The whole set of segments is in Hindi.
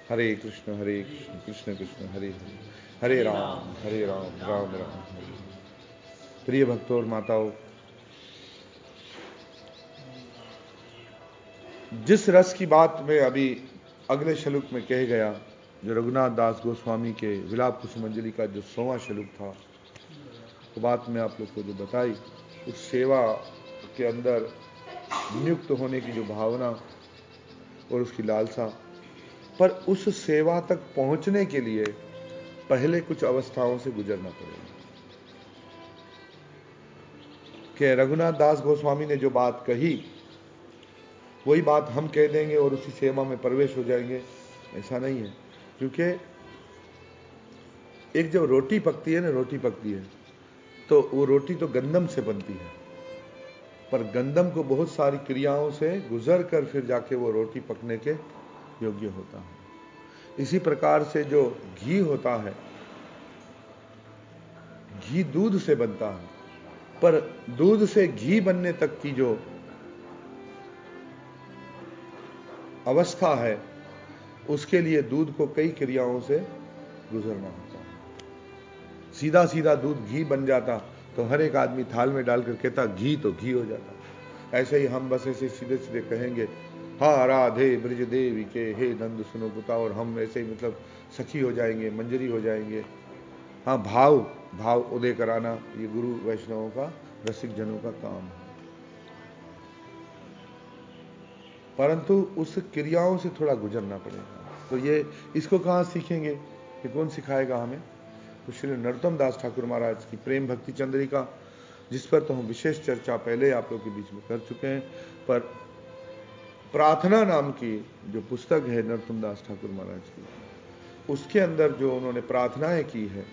हरे कृष्ण कृष्ण कृष्ण हरे हरे, हरे राम राम राम हरे हरे। प्रिय भक्तों और माताओं, जिस रस की बात मैं अभी अगले श्लोक में कह गया, जो रघुनाथ दास गोस्वामी के विलाप कुसुमांजलि का जो 100वां श्लोक था, तो बात मैं आप लोग को जो बताई, उस सेवा के अंदर नियुक्त होने की जो भावना और उसकी लालसा, पर उस सेवा तक पहुंचने के लिए पहले कुछ अवस्थाओं से गुजरना पड़ेगा। कि रघुनाथ दास गोस्वामी ने जो बात कही वही बात हम कह देंगे और उसी सेवा में प्रवेश हो जाएंगे, ऐसा नहीं है। क्योंकि एक जब रोटी पकती है ना, रोटी पकती है तो वो रोटी तो गंदम से बनती है, पर गंदम को बहुत सारी क्रियाओं से गुजर कर फिर जाके वो रोटी पकने के योग्य होता है। इसी प्रकार से जो घी होता है, घी दूध से बनता है, पर दूध से घी बनने तक की जो अवस्था है, उसके लिए दूध को कई क्रियाओं से गुजरना होता है। सीधा सीधा दूध घी बन जाता तो हर एक आदमी थाल में डालकर कहता घी तो घी हो जाता। ऐसे ही हम बस ऐसे सीधे सीधे कहेंगे हाँ राधे ब्रज देवी के हे नंद सुनो पुता, और हम ऐसे ही मतलब सखी हो जाएंगे, मंजरी हो जाएंगे। हाँ, भाव उदय कराना ये गुरु वैष्णवों का, रसिक जनों का काम है। परंतु उस क्रियाओं से थोड़ा गुजरना पड़ेगा। तो ये इसको कहाँ सीखेंगे, ये कौन सिखाएगा हमें? तो श्री नरोत्तम दास ठाकुर महाराज की प्रेम भक्ति चंद्रिका, जिस पर तो हम विशेष चर्चा पहले आप लोग के बीच में कर चुके हैं, पर प्रार्थना नाम की जो पुस्तक है नरोत्तम दास ठाकुर महाराज की, उसके अंदर जो उन्होंने प्रार्थनाएं की है,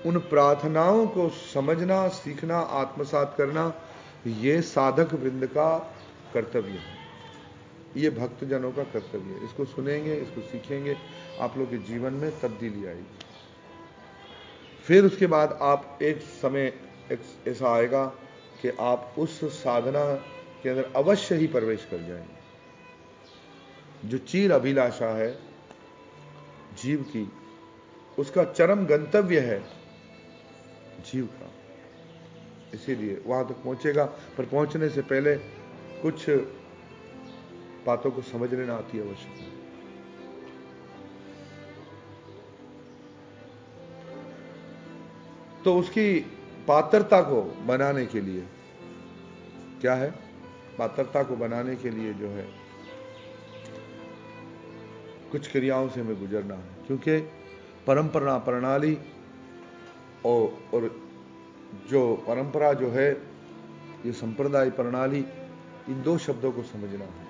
उन प्रार्थनाओं को समझना, सीखना, आत्मसात करना, ये साधक वृंद का कर्तव्य है, ये भक्तजनों का कर्तव्य है। इसको सुनेंगे, इसको सीखेंगे, आप लोग के जीवन में तब्दीली आएगी। फिर उसके बाद आप एक समय ऐसा आएगा कि आप उस साधना के अंदर अवश्य ही प्रवेश कर जाएंगे। जो चीर अभिलाषा है जीव की, उसका चरम गंतव्य है जीव का, इसीलिए वहां तक पहुंचेगा। पर पहुंचने से पहले कुछ बातों को समझ लेना अति आवश्यक है। तो उसकी पात्रता को बनाने के लिए क्या है, पात्रता को बनाने के लिए जो है कुछ क्रियाओं से हमें गुजरना है। क्योंकि परंपरा प्रणाली और जो परंपरा जो है, ये संप्रदाय प्रणाली, इन दो शब्दों को समझना है।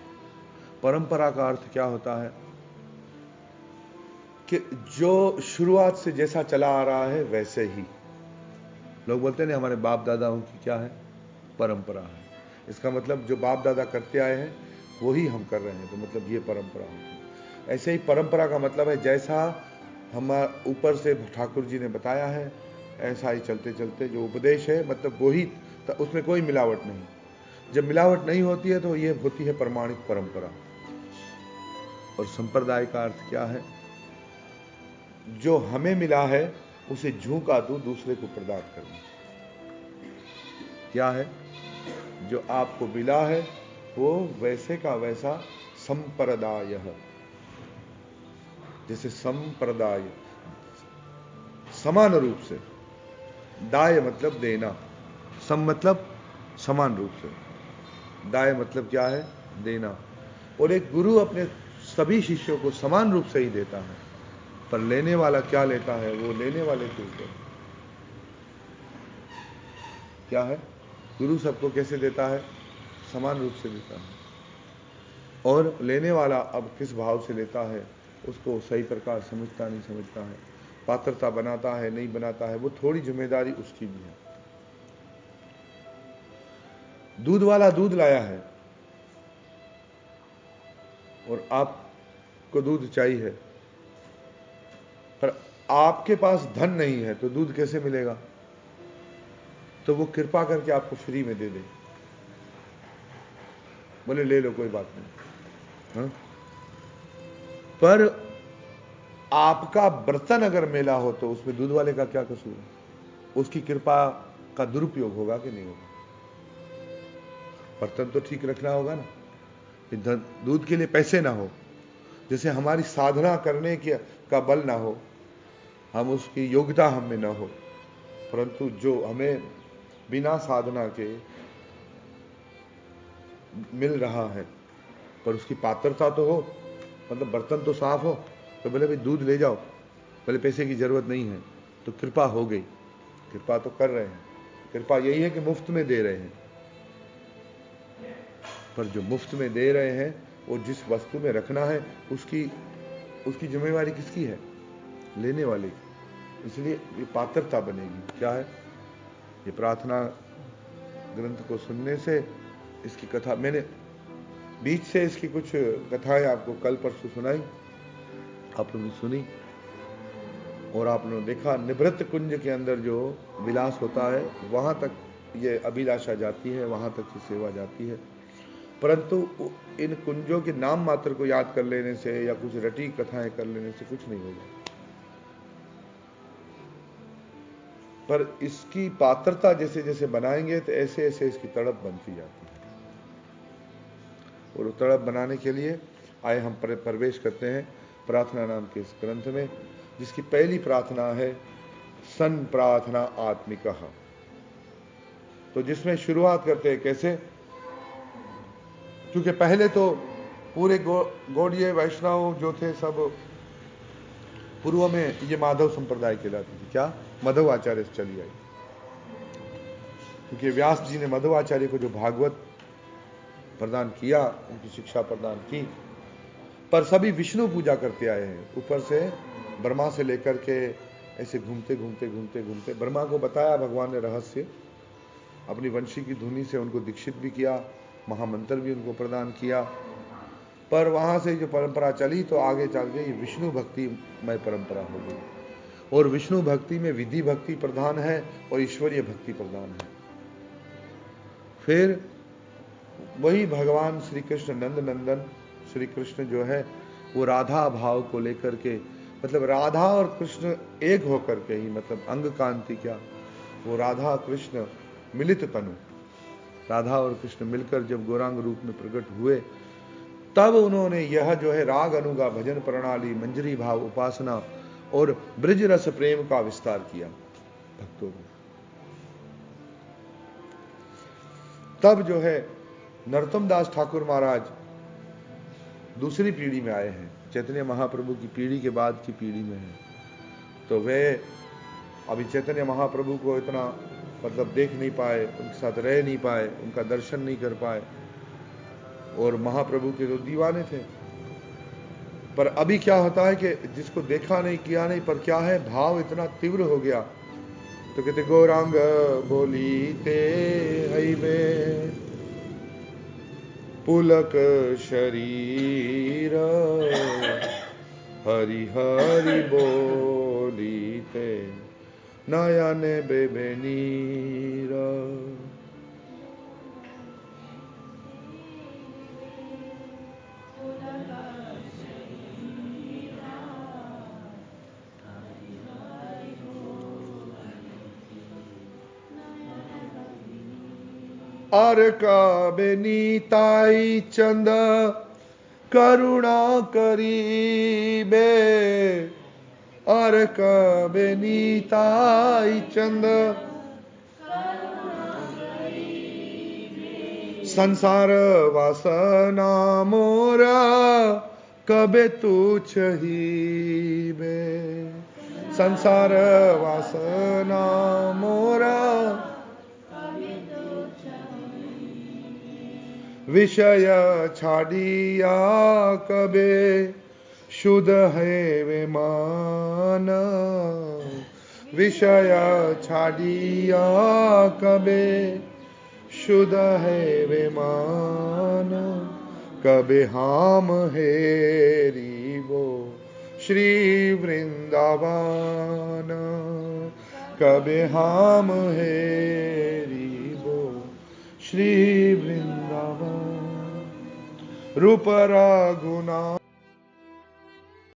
परंपरा का अर्थ क्या होता है कि जो शुरुआत से जैसा चला आ रहा है वैसे ही। लोग बोलते हैं हमारे बाप दादाओं की क्या है, परंपरा है। इसका मतलब जो बाप दादा करते आए हैं वही हम कर रहे हैं, तो मतलब ये परंपरा है। ऐसे ही परंपरा का मतलब है जैसा हमारे ऊपर से ठाकुर जी ने बताया है, ऐसा ही चलते चलते जो उपदेश है, मतलब वही, उसमें कोई मिलावट नहीं। जब मिलावट नहीं होती है तो ये होती है प्रमाणित परंपरा। और संप्रदाय का अर्थ क्या है, जो हमें मिला है उसे झूका दो, दूसरे को प्रदान करना। क्या है, जो आपको मिला है वो वैसे का वैसा संप्रदाय है। जैसे संप्रदाय समान रूप से, दाय मतलब देना, सम मतलब समान रूप से, दाय मतलब क्या है, देना। और एक गुरु अपने सभी शिष्यों को समान रूप से ही देता है, पर लेने वाला क्या लेता है, वो लेने वाले के ऊपर क्या है। गुरु सबको कैसे देता है, समान रूप से देता है, और लेने वाला अब किस भाव से लेता है, उसको सही प्रकार समझता नहीं समझता है, पात्रता बनाता है नहीं बनाता है, वो थोड़ी जिम्मेदारी उसकी भी है। दूध वाला दूध लाया है और आपको दूध चाहिए, पर आपके पास धन नहीं है, तो दूध कैसे मिलेगा? तो वो कृपा करके आपको फ्री में दे दे, बोले ले लो कोई बात नहीं, हाँ? पर आपका बर्तन अगर मेला हो तो उसमें दूध वाले का क्या कसूर है? उसकी कृपा का दुरुपयोग होगा कि नहीं होगा? बर्तन तो ठीक रखना होगा ना, दूध के लिए पैसे ना हो, जैसे हमारी साधना करने का बल ना हो, हम उसकी योग्यता हम में ना हो, परंतु जो हमें बिना साधना के मिल रहा है पर उसकी पात्रता तो हो, मतलब बर्तन तो साफ हो, तो बोले भाई दूध ले जाओ, बोले पैसे की जरूरत नहीं है, तो कृपा हो गई। कृपा तो कर रहे हैं, कृपा यही है कि मुफ्त में दे रहे हैं, पर जो मुफ्त में दे रहे हैं वो जिस वस्तु में रखना है उसकी जिम्मेवारी किसकी है? लेने वाले की। इसलिए ये पात्रता बनेगी। क्या है? ये प्रार्थना ग्रंथ को सुनने से, इसकी कथा मैंने बीच से इसकी कुछ कथाएं आपको कल परसों सुनाई, आप लोगों ने सुनी और आप लोगों ने देखा निवृत्त कुंज के अंदर जो विलास होता है वहां तक ये अभिलाषा जाती है, वहां तक ये सेवा जाती है। परंतु इन कुंजों के नाम मात्र को याद कर लेने से या कुछ रटी कथाएं कर लेने से कुछ नहीं होगा, पर इसकी पात्रता जैसे जैसे बनाएंगे तो ऐसे ऐसे इसकी तड़प बनती जाती है। और तड़प बनाने के लिए आए हम प्रवेश करते हैं प्रार्थना नाम के इस ग्रंथ में, जिसकी पहली प्रार्थना है सन प्रार्थना आत्मिका। तो जिसमें शुरुआत करते हैं कैसे? क्योंकि पहले तो पूरे गौड़ीय वैष्णव जो थे सब पूर्व में ये माधव संप्रदाय कहलाती थी। क्या? माधव आचार्य से चली आई, क्योंकि व्यास जी ने माधव आचार्य को जो भागवत प्रदान किया, उनकी शिक्षा प्रदान की, पर सभी विष्णु पूजा करते आए हैं। ऊपर से ब्रह्मा से लेकर के ऐसे घूमते घूमते घूमते घूमते ब्रह्मा को बताया भगवान ने रहस्य, अपनी वंशी की धुनी से उनको दीक्षित भी किया, महामंत्र भी उनको प्रदान किया, पर वहां से जो परंपरा चली तो आगे चल के ये विष्णु भक्ति में परंपरा हो गई। और विष्णु भक्ति में विधि भक्ति प्रधान है और ईश्वरीय भक्ति प्रधान है। फिर वही भगवान श्री कृष्ण नंद नंदन श्री कृष्ण जो है वो राधा भाव को लेकर के, मतलब राधा और कृष्ण एक होकर के ही, मतलब अंग कांति क्या, वो राधा कृष्ण मिलित तनु, राधा और कृष्ण मिलकर जब गौरांग रूप में प्रकट हुए, तब उन्होंने यह जो है राग अनुगा भजन प्रणाली मंजरी भाव उपासना और ब्रज रस प्रेम का विस्तार किया भक्तों में। तब जो है नरोत्तम दास ठाकुर महाराज दूसरी पीढ़ी में आए हैं, चैतन्य महाप्रभु की पीढ़ी के बाद की पीढ़ी में है। तो वे अभी चैतन्य महाप्रभु को इतना मतलब देख नहीं पाए, उनके साथ रह नहीं पाए, उनका दर्शन नहीं कर पाए, और महाप्रभु के तो दीवाने थे। पर अभी क्या होता है कि जिसको देखा नहीं किया नहीं, पर क्या है भाव इतना तीव्र हो गया, तो कहते गौरांग बोली ते हई में पुलक शरीर हरि हरि बोली ते नयन बेबेनीरा। अर का बेनीताई चंद करुणा करीबे, अर का बेनीताई चंद संसार वासना मोरा कबे तू छहीबे, संसार वासना मोरा विषय छाड़िया कबे शुद्ध है वे मान, विषय छाड़िया कबे शुद्ध है वे मान, कबे हम हेरी वो श्री वृंदावन, कबे हम हेरी वो श्री वृंदावन, रूप रघुनाथ।